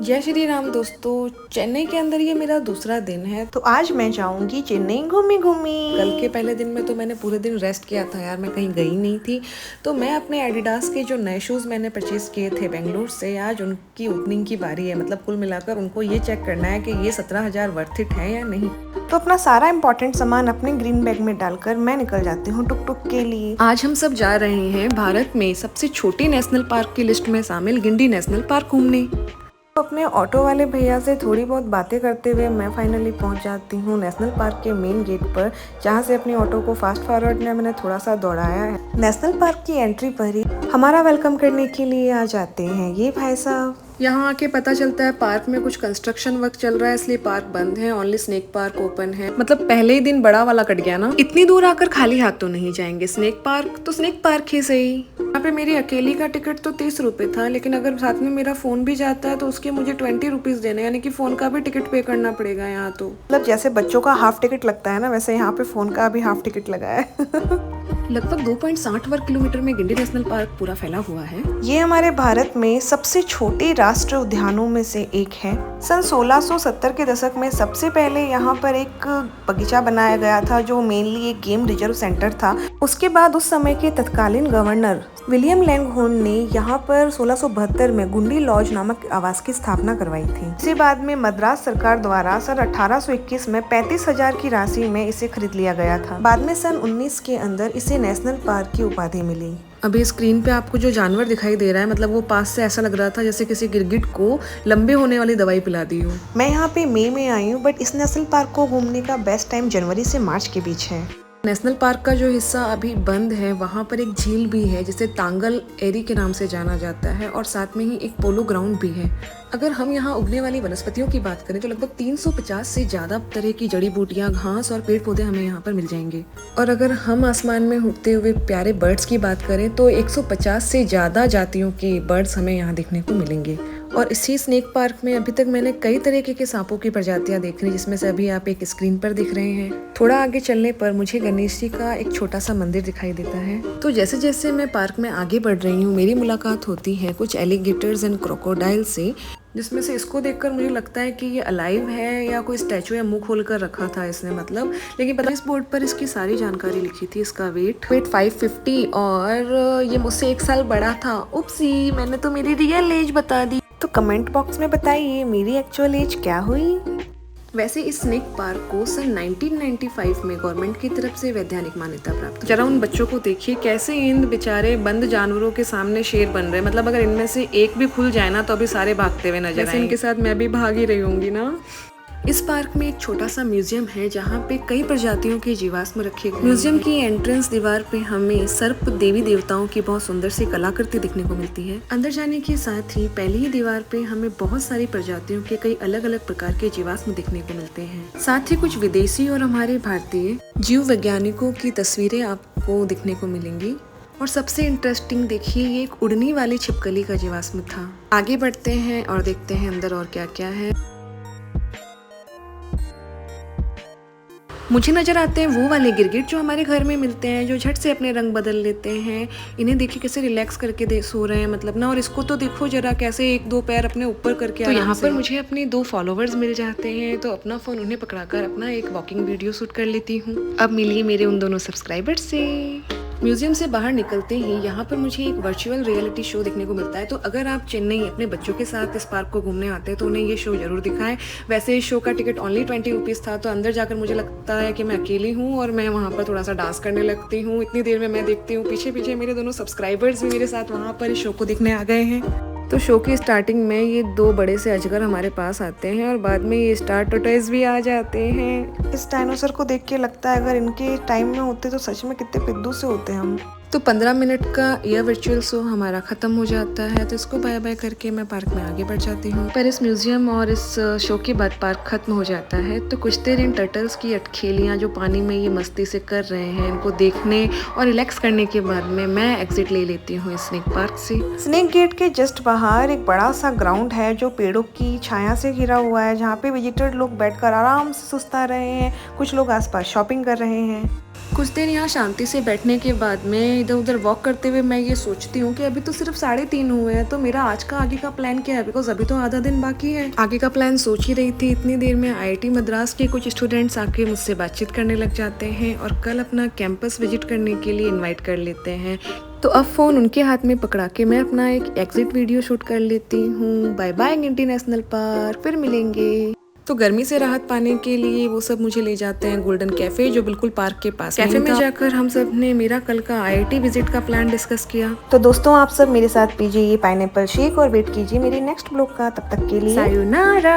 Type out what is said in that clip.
जय श्री राम दोस्तों। चेन्नई के अंदर ये मेरा दूसरा दिन है। तो आज मैं जाऊंगी चेन्नई घूमी घूमी। कल के पहले दिन में तो मैंने पूरे दिन रेस्ट किया था यार, मैं कहीं गई नहीं थी। तो मैं अपने एडिडास के जो नए शूज़ मैंने परचेज़ किए थे बेंगलुरु से, आज उनकी ओपनिंग की बारी है। मतलब कुल मिलाकर उनको ये चेक करना है कि ये 17,000 वर्थ इट है या नहीं। तो अपना सारा इम्पोर्टेंट सामान अपने ग्रीन बैग में डालकर मैं निकल जाती हूँ टुक टुक के लिए। आज हम सब जा रहे हैं भारत में सबसे छोटे नेशनल पार्क की लिस्ट में शामिल गिंडी नेशनल पार्क घूमने। तो अपने ऑटो वाले भैया से थोड़ी बहुत बातें करते हुए मैं फाइनली पहुंच जाती हूँ नेशनल पार्क के मेन गेट पर, जहाँ से अपनी ऑटो को फास्ट फॉरवर्ड में मैंने थोड़ा सा दौड़ाया है। नेशनल पार्क की एंट्री पर ही हमारा वेलकम करने के लिए आ जाते हैं ये भाई साहब। यहाँ आके पता चलता है पार्क में कुछ कंस्ट्रक्शन वर्क चल रहा है, इसलिए पार्क बंद है। ओनली स्नेक पार्क ओपन है। मतलब पहले ही दिन बड़ा वाला कट गया ना। इतनी दूर आकर खाली हाथ तो नहीं जाएंगे। स्नेक पार्क तो स्नेक पार्क ही सही। यहाँ पे मेरी अकेली का टिकट तो 30 रुपए था, लेकिन अगर साथ में मेरा फोन भी जाता है तो उसके मुझे 20 रुपीज देने, यानी कि फोन का भी टिकट पे करना पड़ेगा यहाँ तो। मतलब जैसे बच्चों का हाफ टिकट लगता है ना, वैसे यहाँ पे फोन का भी हाफ टिकट लगा है। लगभग 2.60 वर्ग किलोमीटर में गिंडी नेशनल पार्क पूरा फैला हुआ है। ये हमारे भारत में सबसे छोटे राष्ट्रीय उद्यानों में से एक है। सन 1670 के दशक में सबसे पहले यहाँ पर एक बगीचा बनाया गया था, जो मेनली एक गेम रिजर्व सेंटर था। उसके बाद उस समय के तत्कालीन गवर्नर विलियम लैंगहॉर्न ने यहाँ पर 1672 में गुंडी लॉज नामक आवास की स्थापना करवाई थी। इसके बाद में मद्रास सरकार द्वारा सन 1821 में 35,000 की राशि में इसे खरीद लिया गया था। बाद में सन 19 के अंदर इसे नेशनल पार्क की उपाधि मिली। अभी स्क्रीन पे आपको जो जानवर दिखाई दे रहा है, मतलब वो पास से ऐसा लग रहा था जैसे किसी गिरगिट को लंबे होने वाली दवाई पिला दी हो। मैं यहाँ पे मई में आई हूँ, बट इस नेशनल पार्क को घूमने का बेस्ट टाइम जनवरी से मार्च के बीच है। नेशनल पार्क का जो हिस्सा अभी बंद है, वहाँ पर एक झील भी है जिसे तांगल एरी के नाम से जाना जाता है, और साथ में ही एक पोलो ग्राउंड भी है। अगर हम यहाँ उगने वाली वनस्पतियों की बात करें तो लगभग 350 से ज्यादा तरह की जड़ी बूटियां, घास और पेड़ पौधे हमें यहाँ पर मिल जाएंगे। और अगर हम आसमान में उड़ते हुए प्यारे बर्ड्स की बात करें तो 150 से ज्यादा जातियों के बर्ड्स हमें यहाँ देखने को मिलेंगे। और इसी स्नेक पार्क में अभी तक मैंने कई तरीके के सांपों की प्रजातियां देखी, जिसमें से अभी आप एक स्क्रीन पर दिख रहे हैं। थोड़ा आगे चलने पर मुझे गणेश जी का एक छोटा सा मंदिर दिखाई देता है। तो जैसे जैसे मैं पार्क में आगे बढ़ रही हूँ, मेरी मुलाकात होती है कुछ एलिगेटर्स एंड क्रोकोडाइल से, जिसमें से इसको देखकर मुझे लगता है कि ये अलाइव है या कोई स्टैचू या मुंह खोल कर रखा था इसने, मतलब। लेकिन पता इस बोर्ड पर इसकी सारी जानकारी लिखी थी। इसका वेट 550 और ये मुझसे 1 साल बड़ा था। उपसी, मैंने तो मेरी रियल एज बता दी। तो कमेंट बॉक्स में बताइए मेरी एक्चुअल एज क्या हुई। वैसे इस स्नेक पार्क को सन 1995 में गवर्नमेंट की तरफ से वैज्ञानिक मान्यता प्राप्त। जरा उन बच्चों को देखिए कैसे इन बेचारे बंद जानवरों के सामने शेर बन रहे हैं। मतलब अगर इनमें से एक भी खुल जाए ना तो अभी सारे भागते हुए नजर आएंगे। इनके साथ मैं भी भाग ही रही होंगी ना। इस पार्क में एक छोटा सा म्यूजियम है जहाँ पे कई प्रजातियों के जीवाश्म रखे गए। म्यूजियम की एंट्रेंस दीवार पे हमें सर्प देवी देवताओं की बहुत सुंदर सी कलाकृति देखने को मिलती है। अंदर जाने के साथ ही पहली ही दीवार पे हमें बहुत सारी प्रजातियों के कई अलग अलग प्रकार के जीवाश्म देखने को मिलते हैं। साथ ही कुछ विदेशी और हमारे भारतीय जीव वैज्ञानिकों की तस्वीरें आपको देखने को मिलेंगी। और सबसे इंटरेस्टिंग देखिए, ये एक उड़ने वाली छिपकली का जीवाश्म था। आगे बढ़ते हैं और देखते हैं अंदर और क्या क्या है। मुझे नजर आते हैं वो वाले गिरगिट जो हमारे घर में मिलते हैं, जो झट से अपने रंग बदल लेते हैं। इन्हें देखिए कैसे रिलैक्स करके सो रहे हैं, मतलब ना। और इसको तो देखो जरा कैसे 1-2 पैर अपने ऊपर करके। तो यहाँ पर मुझे अपने 2 फॉलोवर्स मिल जाते हैं, तो अपना फोन उन्हें पकड़ाकर अपना एक वॉकिंग वीडियो शूट कर लेती हूँ। अब मिलिए मेरे उन दोनों सब्सक्राइबर्स से। म्यूजियम से बाहर निकलते ही यहाँ पर मुझे एक वर्चुअल रियलिटी शो देखने को मिलता है। तो अगर आप चेन्नई अपने बच्चों के साथ इस पार्क को घूमने आते हैं तो उन्हें ये शो जरूर दिखाएं। वैसे इस शो का टिकट ओनली 20 रुपीज़ था। तो अंदर जाकर मुझे लगता है कि मैं अकेली हूँ और मैं वहाँ पर थोड़ा सा डांस करने लगती हूँ। इतनी देर में मैं देखती हूँ पीछे पीछे मेरे दोनों सब्सक्राइबर्स भी मेरे साथ वहाँ पर इस शो को देखने आ गए हैं। तो शो की स्टार्टिंग में ये 2 बड़े से अजगर हमारे पास आते हैं और बाद में ये स्टार टोटॉइज भी आ जाते हैं। इस डायनासोर को देख के लगता है अगर इनके टाइम में होते तो सच में कितने पिद्दू से होते हम। तो 15 मिनट का यह वर्चुअल शो हमारा ख़त्म हो जाता है। तो इसको बाय बाय करके मैं पार्क में आगे बढ़ जाती हूँ। पर इस म्यूजियम और इस शो के बाद पार्क खत्म हो जाता है। तो कुछ देर इन टर्टल्स की अटखेलियाँ जो पानी में ये मस्ती से कर रहे हैं, इनको देखने और रिलैक्स करने के बाद में मैं एग्जिट ले लेती हूँ स्नेक पार्क से। स्नेक गेट के जस्ट बाहर एक बड़ा सा ग्राउंड है जो पेड़ों की छाया से घिरा हुआ है, जहाँ पे विजिटर लोग बैठकर आराम से सुस्ता रहे हैं। कुछ लोग आसपास शॉपिंग कर रहे हैं। कुछ देर यहाँ शांति से बैठने के बाद में इधर उधर वॉक करते हुए मैं ये सोचती हूँ कि अभी तो सिर्फ 3:30 हुए हैं, तो मेरा आज का आगे का प्लान क्या है, बिकॉज अभी तो आधा दिन बाकी है। आगे का प्लान सोच ही रही थी, इतनी देर में IIT मद्रास के कुछ स्टूडेंट्स आके मुझसे बातचीत करने लग जाते हैं और कल अपना कैंपस विजिट करने के लिए इन्वाइट कर लेते हैं। तो अब फ़ोन उनके हाथ में पकड़ा के मैं अपना एक एग्जिट वीडियो शूट कर लेती हूँ। बाय बाय गिंटी नेशनल पार्क, फिर मिलेंगे। तो गर्मी से राहत पाने के लिए वो सब मुझे ले जाते हैं गोल्डन कैफे, जो बिल्कुल पार्क के पास। कैफे में जाकर हम सब ने मेरा कल का IIT विजिट का प्लान डिस्कस किया। तो दोस्तों आप सब मेरे साथ पीजिए ये पाइनएप्पल शेक और वेट कीजिए मेरे नेक्स्ट ब्लॉग का। तब तक के लिए सायोनारा।